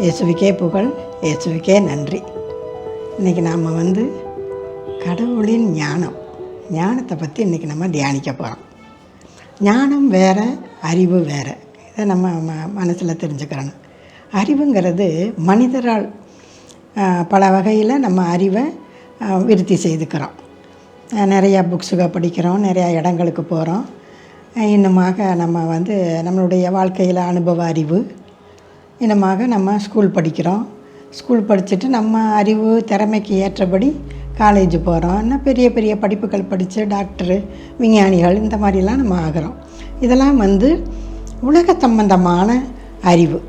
இயேசுவுக்கே புகழ், இயேசுவுக்கே நன்றி. இன்றைக்கி நாம் கடவுளின் ஞானத்தை பற்றி இன்றைக்கி நம்ம தியானிக்க போகிறோம். ஞானம் வேறு, அறிவு வேறு. இதை நம்ம மனசில் தெரிஞ்சுக்கிறணும். அறிவுங்கிறது மனிதரால் பல வகையில் நம்ம அறிவை விருத்தி செய்துக்கிறோம். நிறையா புக்ஸுக படிக்கிறோம், நிறையா இடங்களுக்கு போகிறோம். இன்னுமாக நம்ம நம்மளுடைய வாழ்க்கையில் அனுபவ அறிவு, இன்னமாக நம்ம ஸ்கூல் படிக்கிறோம். ஸ்கூல் படிச்சுட்டு நம்ம அறிவு திறமைக்கு ஏற்றபடி காலேஜ் போகிறோம். இன்னும் பெரிய பெரிய படிப்புகள் படித்து டாக்டரு, விஞ்ஞானிகள் இந்த மாதிரிலாம் நம்ம ஆகிறோம். இதெல்லாம் உலக சம்பந்தமான அறிவு.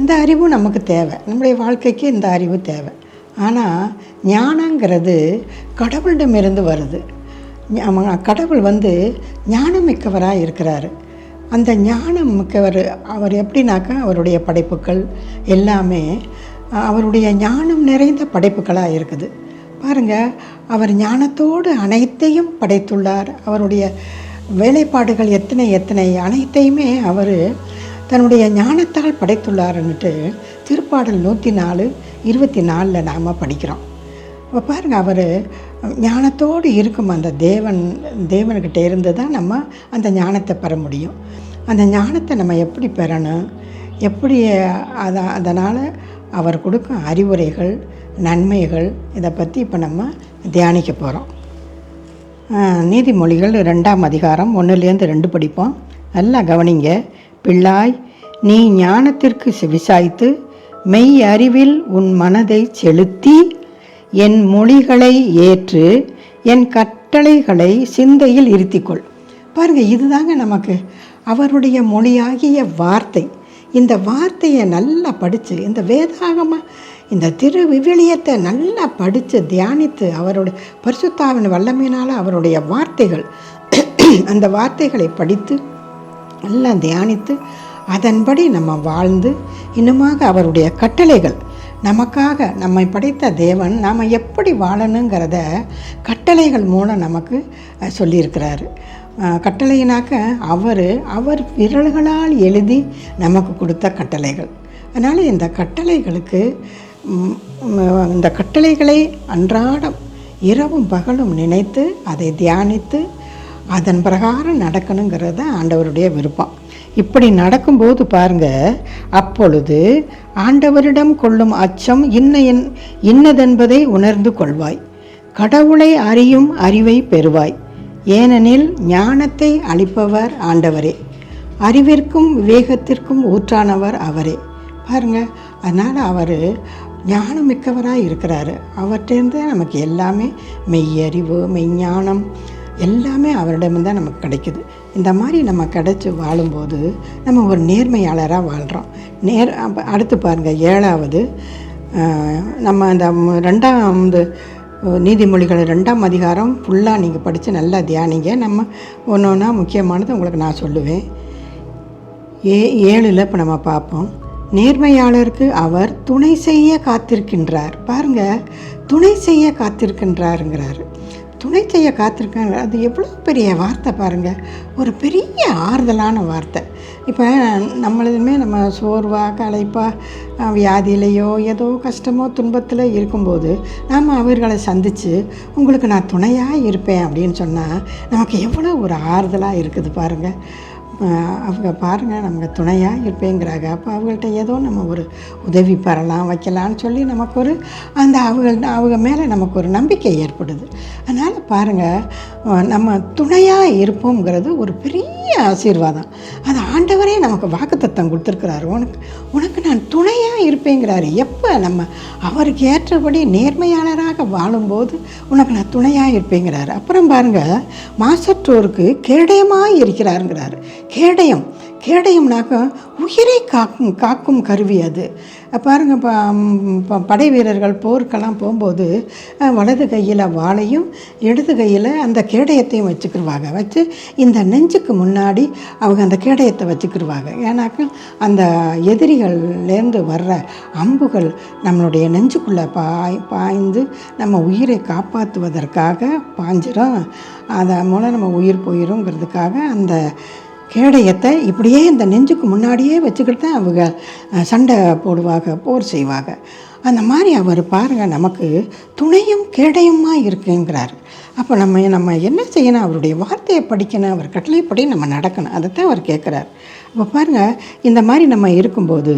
இந்த அறிவு நமக்கு தேவை, நம்முடைய வாழ்க்கைக்கு இந்த அறிவு தேவை. ஆனால் ஞானங்கிறது கடவுளிடமிருந்து வருது. கடவுள் ஞானம் மிக்கவராக இருக்கிறாரு. அந்த ஞானம் மிக்கவர் அவர் எப்படின்னாக்கா, அவருடைய படைப்புகள் எல்லாமே அவருடைய ஞானம் நிறைந்த படைப்புகளாக இருக்குது. பாருங்கள், அவர் ஞானத்தோடு அனைத்தையும் படைத்துள்ளார். அவருடைய வேலைப்பாடுகள் எத்தனை அனைத்தையுமே அவர் தன்னுடைய ஞானத்தால் படைத்துள்ளாருன்னுட்டு திருப்பாடல் 104:24 நாம் படிக்கிறோம். இப்போ பாருங்கள், அவர் ஞானத்தோடு இருக்கும் அந்த தேவன்கிட்ட இருந்து தான் நம்ம அந்த ஞானத்தை பெற முடியும். அந்த ஞானத்தை நம்ம எப்படி பெறணும், எப்படி அதனால் அவர் கொடுக்கும் அறிவுரைகள், நன்மைகள், இதை பற்றி இப்போ நம்ம தியானிக்க போகிறோம். நீதிமொழிகள் 2ஆம் அதிகாரம் 1-2 படிப்போம். நல்லா கவனிங்க. பிள்ளாய், நீ ஞானத்திற்கு செவிசாய்த்து மெய் அறிவில் உன் மனதை செலுத்தி என் மொழிகளை ஏற்று என் கட்டளைகளை சிந்தையில் இருத்திக்கொள். பாருங்கள், இதுதாங்க நமக்கு அவருடைய மொழியாகிய வார்த்தை. இந்த வார்த்தையை நல்லா படித்து, இந்த வேதாகம இந்த விவிலியத்தை நல்லா படித்து தியானித்து, அவருடைய பரிசுத்தாவின் வல்லமையினால் அவருடைய வார்த்தைகள் அந்த வார்த்தைகளை படித்து நல்லா தியானித்து அதன்படி நம்ம வாழ்ந்து, இன்னுமாக அவருடைய கட்டளைகள் நமக்காக நம்மை படைத்த தேவன் நாம் எப்படி வாழணுங்கிறத கட்டளைகள் மூலம் நமக்கு சொல்லியிருக்கிறாரு. கட்டளையினாக்க அவர் விரல்களால் எழுதி நமக்கு கொடுத்த கட்டளைகள். அதனால் இந்த கட்டளைகளை அன்றாடம் இரவும் பகலும் நினைத்து அதை தியானித்து அதன் பிரகாரம் நடக்கணுங்கிறது ஆண்டவருடைய விருப்பம். இப்படி நடக்கும்போது பாருங்கள், அப்பொழுது ஆண்டவரிடம் கொள்ளும் அச்சம் இன்னதென்பதை உணர்ந்து கொள்வாய். கடவுளை அறியும் அறிவை பெறுவாய். ஏனெனில் ஞானத்தை அளிப்பவர் ஆண்டவரே, அறிவிற்கும் விவேகத்திற்கும் ஊற்றானவர் அவரே. பாருங்கள், அதனால் அவர் ஞானம் மிக்கவராக இருக்கிறாரு. அவர்கிட்டேருந்து நமக்கு எல்லாமே மெய்யறிவு, மெய்ஞானம் எல்லாமே அவரிடம்தான் நமக்கு கிடைக்குது. இந்த மாதிரி நம்ம கிடைச்சி வாழும்போது நம்ம ஒரு நேர்மையாளராக வாழ்கிறோம். அடுத்து பாருங்கள், 7வது நம்ம அந்த 2ஆம் நீதிமொழிகள் 2ஆம் அதிகாரம் ஃபுல்லாக நீங்கள் படித்து நல்லா தியானிங்க. நம்ம ஒன்றா முக்கியமானது உங்களுக்கு நான் சொல்லுவேன். 7ல் இப்போ நம்ம பார்ப்போம். நேர்மையாளருக்கு அவர் துணை செய்ய காத்திருக்கின்றார். பாருங்கள், துணை செய்ய காத்திருக்கின்றாருங்கிறாரு. துணை செய்ய காத்திருக்காங்க, அது எவ்வளோ பெரிய வார்த்தை பாருங்கள். ஒரு பெரிய ஆறுதலான வார்த்தை. இப்போ நம்மளுமே நம்ம சோர்வாக, களைப்பாக, வியாதியிலையோ ஏதோ கஷ்டமோ துன்பத்தில் இருக்கும்போது நாம் அவர்களை சந்தித்து உங்களுக்கு நான் துணையாக இருப்பேன் அப்படின்னு சொன்னால் நமக்கு எவ்வளோ ஒரு ஆறுதலாக இருக்குது பாருங்கள். அவங்க பாருங்கள், நமக்கு துணையாக இருப்பேங்கிறாங்க. அப்போ அவங்கள்ட்ட ஏதோ நம்ம ஒரு உதவி பெறலாம், வைக்கலான்னு சொல்லி நமக்கு ஒரு அவங்க மேலே நமக்கு ஒரு நம்பிக்கை ஏற்படுது. அதனால் பாருங்கள், நம்ம துணையாக இருப்போங்கிறது ஒரு பெரிய ஆசீர்வாதம். அது ஆண்டவரே நமக்கு வாக்குத்தத்தம் கொடுத்துருக்கிறாரு. உனக்கு நான் துணையாக இருப்பேங்கிறாரு. எப்போ நம்ம அவருக்கு ஏற்றபடி நேர்மையாளராக வாழும்போது உனக்கு நான் துணையாக இருப்பேங்கிறாரு. அப்புறம் பாருங்கள், மாசற்றோருக்கு கேடயமாக இருக்கிறாருங்கிறாரு. கேடயம்னாக்க உயிரை காக்கும் கருவி அது. பாருங்கள், படை வீரர்கள் போருக்கெல்லாம் போகும்போது வலது கையில் வாளையும் இடது கையில் அந்த கேடயத்தையும் வச்சுக்கிடுவாங்க. வச்சு இந்த நெஞ்சுக்கு முன்னாடி அவங்க அந்த கேடயத்தை வச்சுக்கிடுவாங்க. ஏன்னாக்கா அந்த எதிரிகள்லேருந்து வர்ற அம்புகள் நம்மளுடைய நெஞ்சுக்குள்ளே பாய்ந்து நம்ம உயிரை காப்பாற்றுவதற்காக பாஞ்சிரும். அதன் மூலம் நம்ம உயிர் போயிருங்கிறதுக்காக அந்த கேடயத்தை இப்படியே இந்த நெஞ்சுக்கு முன்னாடியே வச்சுக்கிட்டு தான் அவங்க சண்டை போடுவாங்க, போர் செய்வாங்க. அந்த மாதிரி அவர் பாருங்கள் நமக்கு துணையும் கேடயமாக இருக்குங்கிறார். அப்போ நம்ம என்ன செய்யணும்? அவருடைய வார்த்தையை படிக்கணும், அவர் கட்டளைப்படி நம்ம நடக்கணும். அதைத்தான் அவர் கேட்குறார். அப்போ பாருங்கள், இந்த மாதிரி நம்ம இருக்கும்போது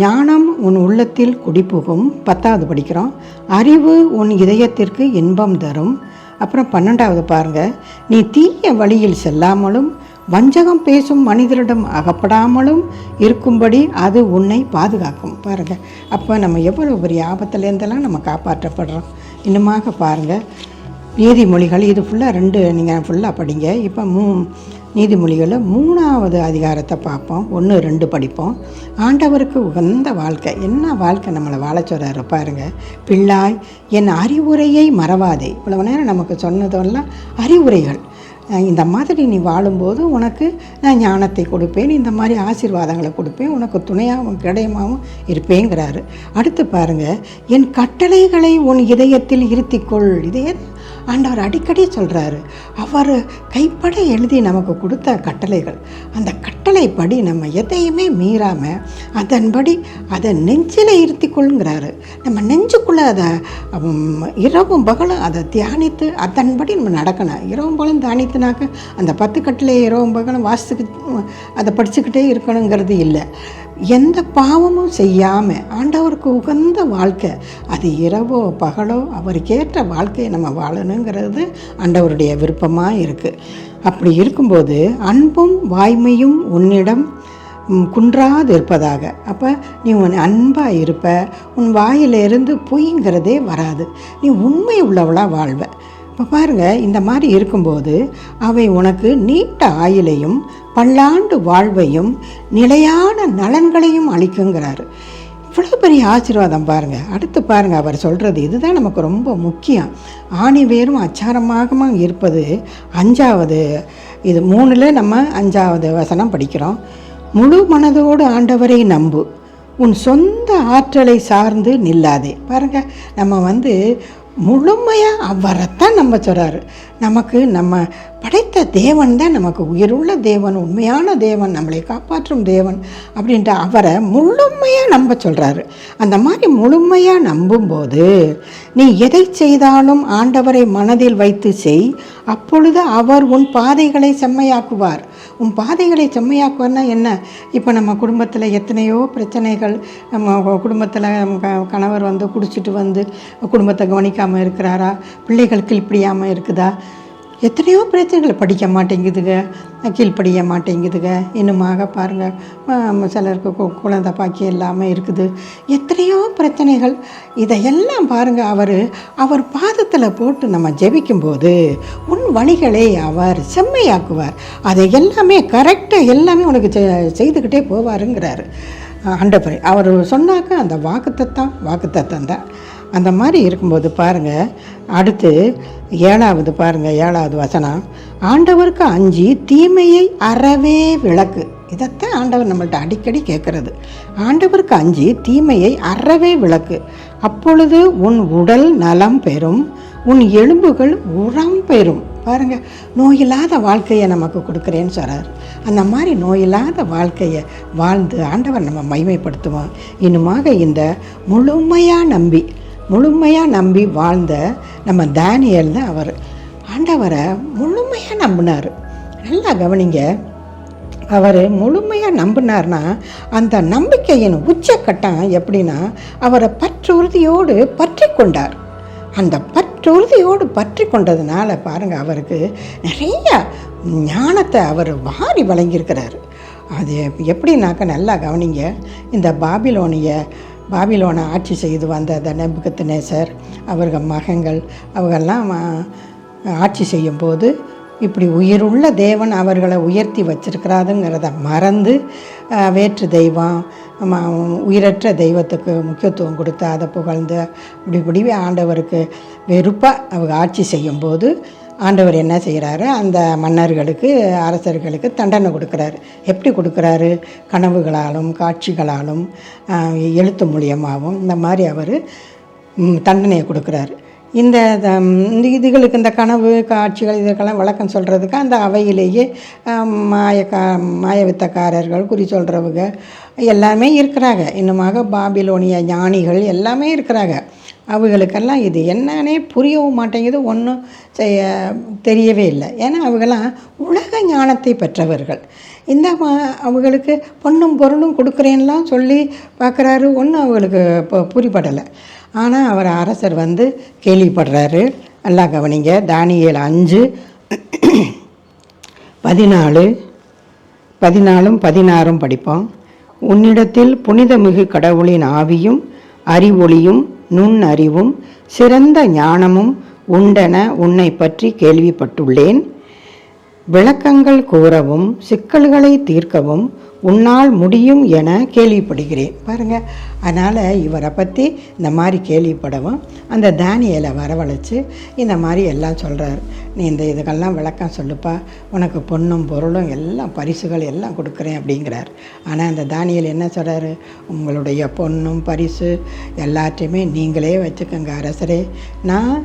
ஞானம் உன் உள்ளத்தில் குடிபுகும். 10வது படிக்கிறோம். அறிவு உன் இதயத்திற்கு இன்பம் தரும். அப்புறம் 12வது பாருங்கள், நீ தீய வழியில் செல்லாமலும் வஞ்சகம் பேசும் மனிதரிடம் அகப்படாமலும் இருக்கும்படி அது உன்னை பாதுகாக்கும். பாருங்கள், அப்போ நம்ம எவ்வளோ பெரிய ஆபத்துலேருந்தெல்லாம் நம்ம காப்பாற்றப்படுறோம். இன்னுமாக பாருங்கள், நீதிமொழிகள் இது ஃபுல்லாக 2 நீங்கள் ஃபுல்லாக படிங்க. இப்போ நீதிமொழிகளில் 3வது அதிகாரத்தை பார்ப்போம். 1, 2 படிப்போம். ஆண்டவருக்கு உகந்த வாழ்க்கை. என்ன வாழ்க்கை நம்மளை வாழ சொல்கிறாரு பாருங்கள். பிள்ளாய், என் அறிவுரையை மறவாதே. இவ்வளவு நேரம் நமக்கு சொன்னதெல்லாம் அறிவுரைகள். இந்த மாதிரி நீ வாழும்போது உனக்கு நான் ஞானத்தை கொடுப்பேன், இந்த மாதிரி ஆசீர்வாதங்களை கொடுப்பேன், உனக்கு துணையாகவும் கேடயமாகவும் இருப்பேங்கிறாரு. அடுத்து பாருங்கள், என் கட்டளைகளை உன் இதயத்தில் இருத்திக்கொள். இதே ஆண்டவர் அடிக்கடி சொல்கிறாரு. அவர் கைப்பட எழுதி நமக்கு கொடுத்த கட்டளைகள், அந்த கட்டளைப்படி நம்ம எதையுமே மீறாமல் அதன்படி அதை நெஞ்சில் இருத்திக்கொள்ளுங்கிறாரு. நம்ம நெஞ்சுக்குள்ளே அதை இரவும் பகலும் அதை தியானித்து அதன்படி நம்ம நடக்கணும். இரவும் பகலும் தியானித்துனாக்க அந்த 10 கட்டளையை இரவும் பகலும் வாசித்துக்கிட்டு அதை படிச்சுக்கிட்டே இருக்கணுங்கிறது இல்லை. எந்த பாவமும் செய்யாமல் ஆண்டவருக்கு உகந்த வாழ்க்கை, அது இரவோ பகலோ அவருக்கேற்ற வாழ்க்கையை நம்ம வாழணுங்கிறது ஆண்டவருடைய விருப்பமாக இருக்குது. அப்படி இருக்கும்போது அன்பும் வாய்மையும் உன்னிடம் குன்றாது இருப்பதாக. அப்போ நீ உன் அன்பாக இருப்ப, உன் வாயிலிருந்து பொய்ங்கிறதே வராது, நீ உண்மை உள்ளவளாக வாழ்வ. இப்போ பாருங்கள், இந்த மாதிரி இருக்கும்போது அவை உனக்கு நீட்ட ஆயுளையும் பல்லாண்டு வாழ்வையும் நிலையான நலன்களையும் அளிக்குங்கிறாரு. இவ்வளோ பெரிய ஆசீர்வாதம் பாருங்கள். அடுத்து பாருங்கள், அவர் சொல்கிறது இதுதான் நமக்கு ரொம்ப முக்கியம். ஆணி வேரும் அச்சாரமாக இருப்பது 5வது, இது 3ல் நம்ம 5வது வசனம் படிக்கிறோம். முழு மனதோடு ஆண்டவரை நம்பு, உன் சொந்த ஆற்றலை சார்ந்து நில்லாதே. பாருங்கள், நம்ம முழுமையாக அவரைத்தான் நம்ம சொல்கிறாரு. நமக்கு நம்ம படைத்த தேவன் தான் நமக்கு உயிருள்ள தேவன், உண்மையான தேவன், நம்மளை காப்பாற்றும் தேவன் அப்படின்ட்டு அவரை முழுமையாக நம்ப சொல்கிறாரு. அந்த மாதிரி முழுமையாக நம்பும்போது நீ எதை செய்தாலும் ஆண்டவரை மனதில் வைத்து செய், அப்பொழுது அவர் உன் பாதைகளை செம்மையாக்குவார். உன் பாதைகளை செம்மையாக்குவார்னா என்ன? இப்போ நம்ம குடும்பத்தில் எத்தனையோ பிரச்சனைகள், நம்ம குடும்பத்தில் கணவர் குடிச்சிட்டு குடும்பத்தை கவனிக்காமல் இருக்கிறாரா, பிள்ளைகள் கீழ்ப்படியாமல் இருக்குதா, எத்தனையோ பிரச்சனைகள், படிக்க மாட்டேங்குதுங்க, கீழ்ப்படிய மாட்டேங்குதுங்க. இன்னுமாக பாருங்கள், சிலருக்கு குழந்தை பாக்கியம் இல்லாமல் இருக்குது, எத்தனையோ பிரச்சனைகள். இதையெல்லாம் பாருங்கள், அவர் பாதத்தில் போட்டு நம்ம ஜெபிக்கும்போது உன் வழிகளை அவர் செம்மையாக்குவார். அதை எல்லாமே கரெக்டாக எல்லாமே உனக்கு செய்துக்கிட்டே போவாருங்கிறாரு ஆண்டவர். அவர் சொன்னாக்க அந்த வாக்குத்தத்தம் தான். அந்த மாதிரி இருக்கும்போது பாருங்கள், அடுத்து 7வது பாருங்கள், 7வது வசனம். ஆண்டவருக்கு அஞ்சி தீமையை அறவே விளக்கு. இதைத்தான் ஆண்டவர் நம்மள்ட்ட அடிக்கடி கேட்குறது. ஆண்டவருக்கு அஞ்சி தீமையை அறவே விளக்கு, அப்பொழுது உன் உடல் நலம் பெறும், உன் எலும்புகள் உரம் பெறும். பாருங்கள், நோயில்லாத வாழ்க்கையை நமக்கு கொடுக்குறேன்னு சொல்கிறார். அந்த மாதிரி நோயில்லாத வாழ்க்கையை வாழ்ந்து ஆண்டவர் நம்ம மகிமைப்படுத்துவோம். இன்னுமாக இந்த முழுமையாக நம்பி வாழ்ந்த நம்ம தானியேல் தான் அவர். ஆண்டவரை முழுமையாக நம்பினார். நல்லா கவனிங்க, அவர் முழுமையாக நம்பினார்னா அந்த நம்பிக்கையின் உச்சக்கட்டம் எப்படின்னா, அவரை பற்றுறுதியோடு பற்றி கொண்டார். அந்த பற்றுறுதியோடு பற்றி கொண்டதுனால பாருங்கள், அவருக்கு நிறைய ஞானத்தை அவர் வாரி வழங்கியிருக்கிறார். அது எப்படின்னாக்க நல்லா கவனிங்க, இந்த பாபிலோனை ஆட்சி செய்து வந்த அந்த நேபுகத்நேசர் அவர்கள் மகன்கள் அவங்கெல்லாம் ஆட்சி செய்யும்போது இப்படி உயிருள்ள தேவன் அவர்களை உயர்த்தி வச்சிருக்கிறாருங்கிறத மறந்து வேற்று தெய்வம் உயிரற்ற தெய்வத்துக்கு முக்கியத்துவம் கொடுத்து அதை புகழ்ந்து இப்படி ஆண்டவருக்கு வெறுப்பாக அவங்க ஆட்சி செய்யும்போது ஆண்டவர் என்ன செய்கிறாரு, அந்த மன்னர்களுக்கு அரசர்களுக்கு தண்டனை கொடுக்குறாரு. எப்படி கொடுக்குறாரு? கனவுகளாலும் காட்சிகளாலும் எழுத்து மூலியமாகவும் இந்த மாதிரி அவர் தண்டனையை கொடுக்குறாரு. இந்த இதுகளுக்கு இந்த கனவு காட்சிகள் இதுக்கெல்லாம் விளக்கம் சொல்கிறதுக்கு அந்த அவையிலேயே மாயவித்தக்காரர்கள் குறி சொல்கிறவங்க எல்லாமே இருக்கிறாங்க. இன்னுமாக பாபிலோனிய ஞானிகள் எல்லாமே இருக்கிறாங்க. அவங்களுக்கெல்லாம் இது என்னன்னே புரியவும் மாட்டேங்குது, ஒன்றும் தெரியவே இல்லை. ஏன்னா அவங்கெல்லாம் உலக ஞானத்தை பெற்றவர்கள். இந்த அவங்களுக்கு பொண்ணும் பொருளும் கொடுக்குறேன்னெலாம் சொல்லி பார்க்குறாரு, ஒன்றும் அவங்களுக்கு புரிபடலை. ஆனால் அவர் அரசர் கேள்விப்படுறாரு. நல்லா கவனிங்க, தானியேல் 5:14-16 படிப்போம். உன்னிடத்தில் புனிதமிகு கடவுளின் ஆவியும் அறிவொளியும் நுண்ணறிவும் சிறந்த ஞானமும் உண்டென உன்னை பற்றி கேள்விப்பட்டுள்ளேன். விளக்கங்கள் கூறவும் சிக்கல்களை தீர்க்கவும் உன்னால் முடியும் என கேள்விப்படுகிறேன். பாருங்கள், அதனால் இவரை பற்றி இந்த மாதிரி கேள்விப்படவும் அந்த தானியேலை வரவழைச்சு இந்த மாதிரி எல்லாம் சொல்கிறார். நீ இதுக்கெல்லாம் விளக்கம் சொல்லுப்பா, உனக்கு பொண்ணும் பொருளும் எல்லாம் பரிசுகள் எல்லாம் கொடுக்குறேன் அப்படிங்கிறார். ஆனால் அந்த தானியேல் என்ன சொல்கிறாரு? உங்களுடைய பொண்ணும் பரிசு எல்லாத்தையுமே நீங்களே வச்சுக்கோங்க அரசரே. நான்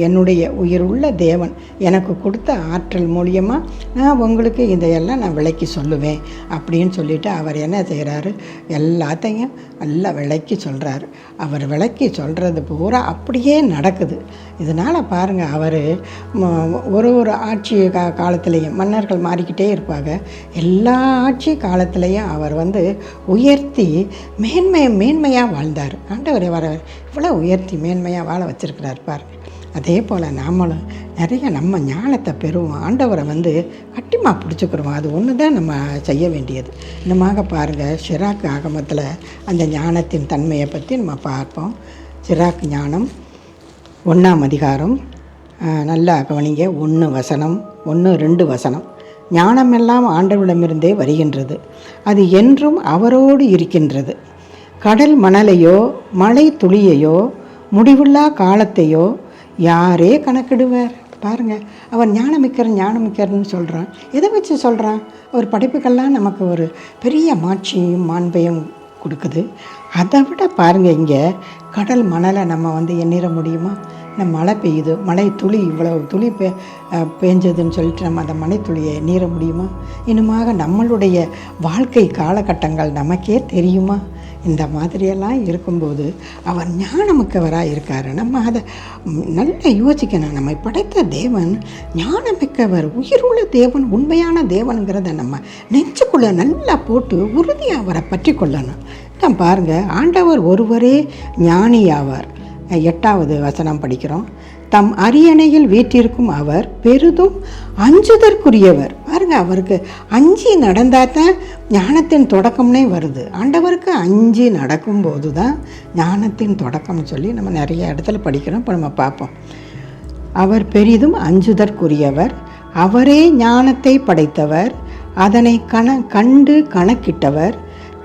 என்னுடைய உயிருள்ள தேவன் எனக்கு கொடுத்த ஆற்றல் மூலியமாக நான் உங்களுக்கு இதையெல்லாம் நான் விளக்கி சொல்லுவேன் அப்படின்னு சொல்லிவிட்டு அவர் என்ன செய்கிறாரு, எல்லாத்தையும் நல்லா விளக்கி சொல்கிறாரு. அவர் விளக்கி சொல்கிறது பூரா அப்படியே நடக்குது. இதனால் பாருங்கள், அவர் ஒரு ஆட்சி காலத்துலேயும் மன்னர்கள் மாறிக்கிட்டே இருப்பாங்க. எல்லா ஆட்சி காலத்துலேயும் அவர் உயர்த்தி மேன்மையாக வாழ்ந்தார். ஆண்டவர் இவ்வளோ உயர்த்தி மேன்மையாக வாழ வச்சுருக்கிறார் பாருங்கள். அதே போல் நாமளும் நிறைய நம்ம ஞானத்தை பெறுவோம். ஆண்டவரை கட்டிமா பிடிச்சிக்கிறோம். அது ஒன்று தான் நம்ம செய்ய வேண்டியது. இன்னமாக பாருங்கள், சிராக்கு ஆகமத்தில் அந்த ஞானத்தின் தன்மையை பற்றி நம்ம பார்ப்போம். சிராக்கு ஞானம் 1ஆம் அதிகாரம், நல்லா கவனிங்க, 1:2 ஞானமெல்லாம் ஆண்டவரிடமிருந்தே வருகின்றது, அது என்றும் அவரோடு இருக்கின்றது. கடல் மணலையோ மழை துளியையோ முடிவில்லா காலத்தையோ யாரே கணக்கிடுவார்? பாருங்கள், அவர் ஞானமிக்கர்னு சொல்கிறான். எதை வச்சு சொல்கிறான்? அவர் படைப்புக்கெல்லாம் நமக்கு ஒரு பெரிய மாட்சியும் மாண்பையும் கொடுக்குது. அதை விட பாருங்கள், இங்கே கடல் மணலை நம்ம எண்ணிட முடியுமா? நம்ம மழை பெய்யுது, மழை துளி இவ்வளவு துளி பேஞ்சதுன்னு சொல்லிட்டு நம்ம அந்த மழை துளியை எண்ணிட முடியுமா? இன்னுமாக நம்மளுடைய வாழ்க்கை காலகட்டங்கள் நமக்கே தெரியுமா? இந்த மாதிரியெல்லாம் இருக்கும்போது அவர் ஞானமிக்கவராக இருக்கார். நம்ம அதை நல்லா யோசிக்கணும். நம்மை படைத்த தேவன் ஞானமிக்கவர், உயிருள்ள தேவன், உண்மையான தேவனுங்கிறத நம்ம நெஞ்சுக்குள்ளே நல்லா போட்டு உறுதியாக அவரை பற்றி கொள்ளணும். நான் பாருங்கள், ஆண்டவர் ஒருவரே ஞானியாவார். 8வது வசனம் படிக்கிறோம். தம் அரியணையில் வீற்றிருக்கும் அவர் பெரிதும் அஞ்சுதற்குரியவர். பாருங்க, அவருக்கு அஞ்சி நடந்தால் தான் ஞானத்தின் தொடக்கம்னே வருது. ஆண்டவருக்கு அஞ்சி நடக்கும்போது தான் ஞானத்தின் தொடக்கம்னு சொல்லி நம்ம நிறைய இடத்துல படிக்கிறோம். இப்போ நம்ம பார்ப்போம். அவர் பெரிதும் அஞ்சுதற்குரியவர், அவரே ஞானத்தை படைத்தவர், அதனை கண்டு கணக்கிட்டவர்,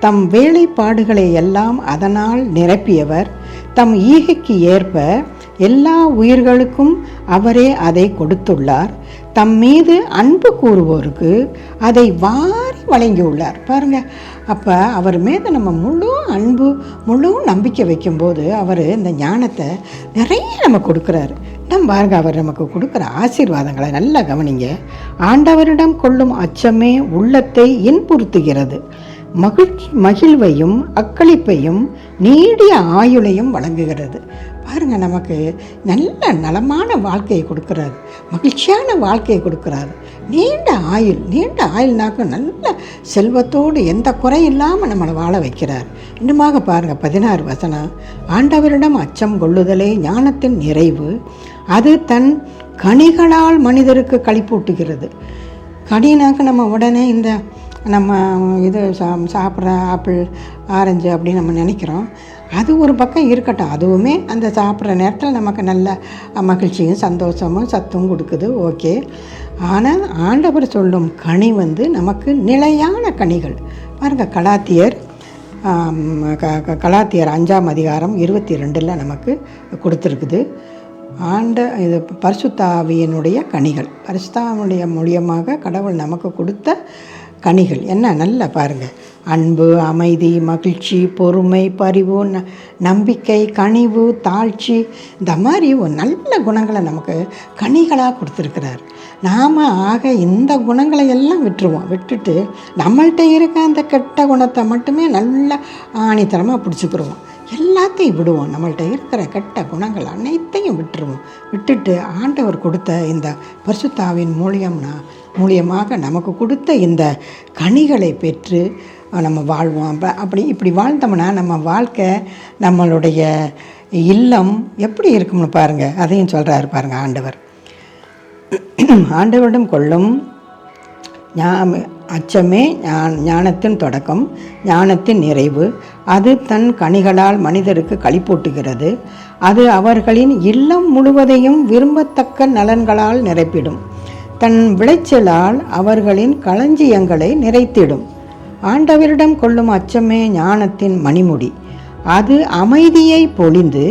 தம் வேலைப்பாடுகளை எல்லாம் அதனால் நிரப்பியவர், தம் ஈகைக்கு ஏற்ப எல்லா உயிர்களுக்கும் அவரே அதை கொடுத்துள்ளார், தம் மீது அன்பு கூறுவோருக்கு அதை வாரி வழங்கியுள்ளார். பாருங்கள், அப்போ அவர் மீது நம்ம முழு அன்பு முழு நம்பிக்கை வைக்கும்போது அவர் இந்த ஞானத்தை நிறைய நம்ம கொடுக்குறாரு. நம்ம பாருங்க, அவர் நமக்கு கொடுக்குற ஆசீர்வாதங்களை நல்லா கவனிங்க. ஆண்டவரிடம் கொள்ளும் அச்சமே உள்ளத்தை இன்புறுத்துகிறது, மகிழ்வையும் அக்களிப்பையும் நீடிய ஆயுளையும் வழங்குகிறது. பாருங்கள், நமக்கு நல்ல நலமான வாழ்க்கையை கொடுக்குறாரு, மகிழ்ச்சியான வாழ்க்கையை கொடுக்குறாரு, நீண்ட ஆயுள்னாக்க நல்ல செல்வத்தோடு எந்த குறையில்லாமல் நம்மளை வாழ வைக்கிறார். இன்னுமாக பாருங்கள், 16 வசனம். ஆண்டவரிடம் அச்சம் கொள்ளுதலே ஞானத்தின் நிறைவு, அது தன் கனிகளால் மனிதருக்கு களிப்பூட்டுகிறது. கனினாக்க நம்ம உடனே நம்ம இது சாப்பிட்ற ஆப்பிள் ஆரஞ்சு அப்படின்னு நம்ம நினைக்கிறோம். அது ஒரு பக்கம் இருக்கட்டும், அதுவுமே அந்த சாப்பிட்ற நேரத்தில் நமக்கு நல்ல மகிழ்ச்சியும் சந்தோஷமும் சத்தும் கொடுக்குது, ஓகே. ஆனால் ஆண்டவர் சொல்லும் கனி வந்து நமக்கு நிலையான கனிகள். பாருங்கள், கலாத்தியர் 5ஆம் அதிகாரம் 22 நமக்கு கொடுத்துருக்குது. இது பரிசுத்த ஆவியினுடைய கனிகள், பரிசுத்த ஆவியினுடைய மூலியமாக கடவுள் நமக்கு கொடுத்த கனிகள் என்ன நல்லா பாருங்கள். அன்பு, அமைதி, மகிழ்ச்சி, பொறுமை, பரிவு, நம்பிக்கை, கனிவு, தாழ்ச்சி, இந்த மாதிரி ஒரு நல்ல குணங்களை நமக்கு கனிகளாக கொடுத்துருக்கிறார். நாம் ஆக இந்த குணங்களை எல்லாம் விட்டுட்டு நம்மள்கிட்ட இருக்க அந்த கெட்ட குணத்தை மட்டுமே நல்லா ஆணித்தரமாக பிடிச்சிக்கிருவோம். எல்லாத்தையும் விடுவோம். நம்மள்கிட்ட இருக்கிற கெட்ட குணங்கள் அனைத்தையும் விட்டுட்டு ஆண்டவர் கொடுத்த இந்த பரிசுத்தாவின் மூலியமாக நமக்கு கொடுத்த இந்த கனிகளை பெற்று நம்ம வாழ்வோம். இப்படி வாழ்ந்தோம்னா நம்ம வாழ்க்கை, நம்மளுடைய இல்லம் எப்படி இருக்கும்னு பாருங்கள். அதையும் சொல்கிறாரு பாருங்கள் ஆண்டவர். ஆண்டவரிடம் கொள்ளும் அச்சமே ஞானத்தின் தொடக்கம், ஞானத்தின் நிறைவு. அது தன் கனிகளால் மனிதருக்கு களிப்பூட்டுகிறது. அது அவர்களின் இல்லம் முழுவதையும் விரும்பத்தக்க நலன்களால் நிரப்பிடும். தன் விளைச்சலால் அவர்களின் களஞ்சியங்களை நிறைத்திடும். ஆண்டவரிடம் கொள்ளும் அச்சமே ஞானத்தின் மணிமுடி. அது அமைதியை பொழிந்து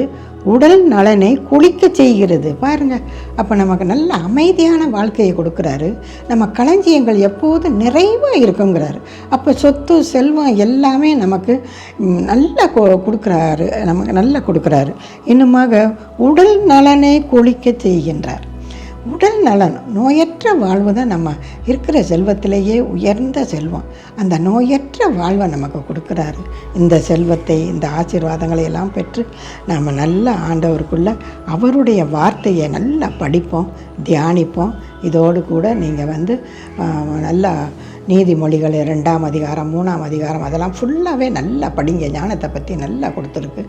உடல் நலனை குளிக்க செய்கிறது. பாருங்கள், அப்போ நமக்கு நல்ல அமைதியான வாழ்க்கையை கொடுக்குறாரு. நம்ம களஞ்சியங்கள் எப்போதும் நிறைவாக இருக்குங்கிறாரு. அப்போ சொத்து செல்வம் எல்லாமே நமக்கு நல்லா கொடுக்குறாரு, நமக்கு நல்லா கொடுக்குறாரு. இன்னுமாக உடல் நலனை குளிக்க செய்கின்றார். உடல் நலன், நோயற்ற வாழ்வு தான் நம்ம இருக்கிற செல்வத்திலேயே உயர்ந்த செல்வம். அந்த நோயற்ற வாழ்வை நமக்கு கொடுக்குறாரு. இந்த செல்வத்தை, இந்த ஆசீர்வாதங்களை எல்லாம் பெற்று நம்ம நல்ல ஆண்டவருக்குள்ள அவருடைய வார்த்தையை நல்லா படிப்போம், தியானிப்போம். இதோடு கூட நீங்கள் நல்லா நீதிமொழிகள் 2ஆம் அதிகாரம் 3ஆம் அதிகாரம் அதெல்லாம் ஃபுல்லாகவே நல்லா படிங்க. ஞானத்தை பற்றி நல்லா கொடுத்துருக்கு.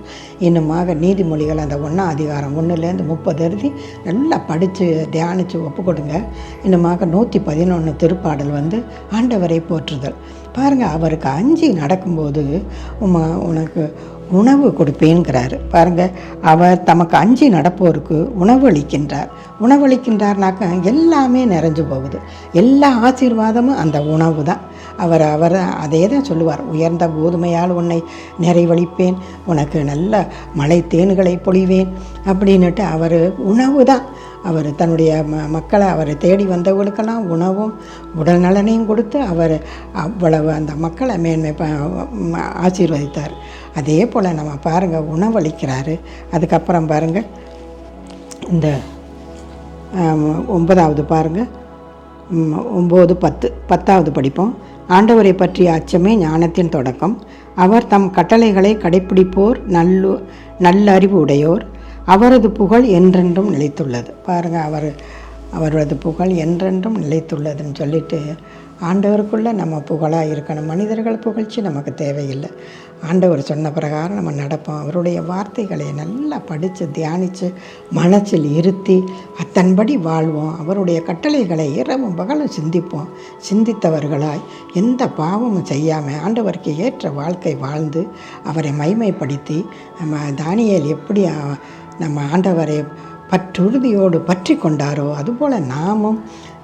இன்னுமாக நீதிமொழிகள் அந்த 1ஆம் அதிகாரம் 1லேருந்து 30 எழுதி நல்லா படித்து தியானித்து ஒப்பு கொடுங்க. இன்னுமாக 111 திருப்பாடல் ஆண்டவரை போற்றுதல். பாருங்கள், அவருக்கு அஞ்சி நடக்கும்போது உனக்கு உணவு கொடுப்பேங்கிறாரு. பாருங்கள், அவர் தமக்கு அஞ்சி நடப்போருக்கு உணவளிக்கின்றார்னாக்க எல்லாமே நிறைஞ்சு போகுது. எல்லா ஆசீர்வாதமும் அந்த உணவு தான். அவர் அதே தான் சொல்லுவார். உயர்ந்த கோதுமையால் உன்னை நிறைவளிப்பேன், உனக்கு நல்ல மலை தேன்களை பொழிவேன் அப்படின்னுட்டு அவர் உணவு தான். அவர் தன்னுடைய மக்களை அவரை தேடி வந்தவர்களுக்கெல்லாம் உணவும் உடல் நலனையும் கொடுத்து அவர் அவ்வளவு அந்த மக்களை மேன்மை ஆசீர்வதித்தார். அதே போல் நம்ம பாருங்கள், உணவளிக்கிறாரு. அதுக்கப்புறம் பாருங்கள், இந்த 9வது பாருங்கள், 9, 10, 10வது படிப்போம். ஆண்டவரை பற்றிய அச்சமே ஞானத்தின் தொடக்கம். அவர் தம் கட்டளைகளை கடைப்பிடிப்போர் நல்லறிவு உடையோர். அவரது புகழ் என்றென்றும் நிலைத்துள்ளது. பாருங்கள், அவரது புகழ் என்றென்றும் நிலைத்துள்ளதுன்னு சொல்லிட்டு ஆண்டவருக்குள்ளே நம்ம புகழாக இருக்கணும். மனிதர்கள் புகழ்ச்சி நமக்கு தேவையில்லை. ஆண்டவர் சொன்ன பிரகாரம் நம்ம நடப்போம். அவருடைய வார்த்தைகளை நல்லா படித்து தியானித்து மனசில் இருத்தி அத்தன்படி வாழ்வோம். அவருடைய கட்டளைகளை இரவும் பகலும் சிந்தித்தவர்களாய் எந்த பாவமும் செய்யாமல் ஆண்டவருக்கு ஏற்ற வாழ்க்கை வாழ்ந்து அவரை மைமைப்படுத்தி நம்ம தானியேல் எப்படி நம்ம ஆண்டவரை பற்றுறுதியோடு பற்றி கொண்டாரோ அதுபோல் நாமும்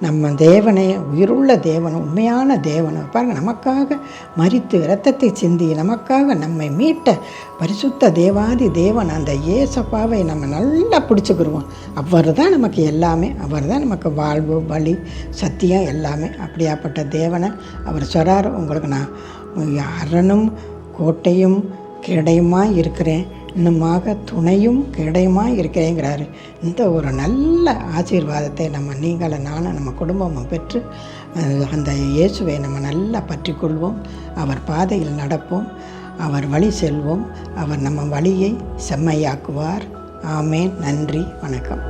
நம்ம தேவனை, உயிருள்ள தேவனை, உண்மையான தேவனை பாருங்கள், நமக்காக மரித்து இரத்தத்தை சிந்தி நமக்காக நம்மை மீட்ட பரிசுத்த தேவாதி தேவன் அந்த ஏசப்பாவை நம்ம நல்லா பிடிச்சிக்கிடுவோம். அவர் தான் நமக்கு எல்லாமே, அவர் தான் நமக்கு வாழ்வு, வழி, சத்தியம் எல்லாமே. அப்படியாப்பட்ட தேவனை அவர் சொல்கிறார், உங்களுக்கு நான் அரணும் கோட்டையும் கேடையுமாக இருக்கிறேன், இன்னுமாக துணையும் கேடையுமாக இருக்கிறேங்கிறாரு. இந்த ஒரு நல்ல ஆசீர்வாதத்தை நீங்களும் நானும் நம்ம குடும்பமும் பெற்று அந்த இயேசுவை நம்ம நல்லா பற்றி கொள்வோம். அவர் பாதையில் நடப்போம், அவர் வழி செல்வோம். அவர் நம்ம வழியை செம்மையாக்குவார். ஆமேன். நன்றி, வணக்கம்.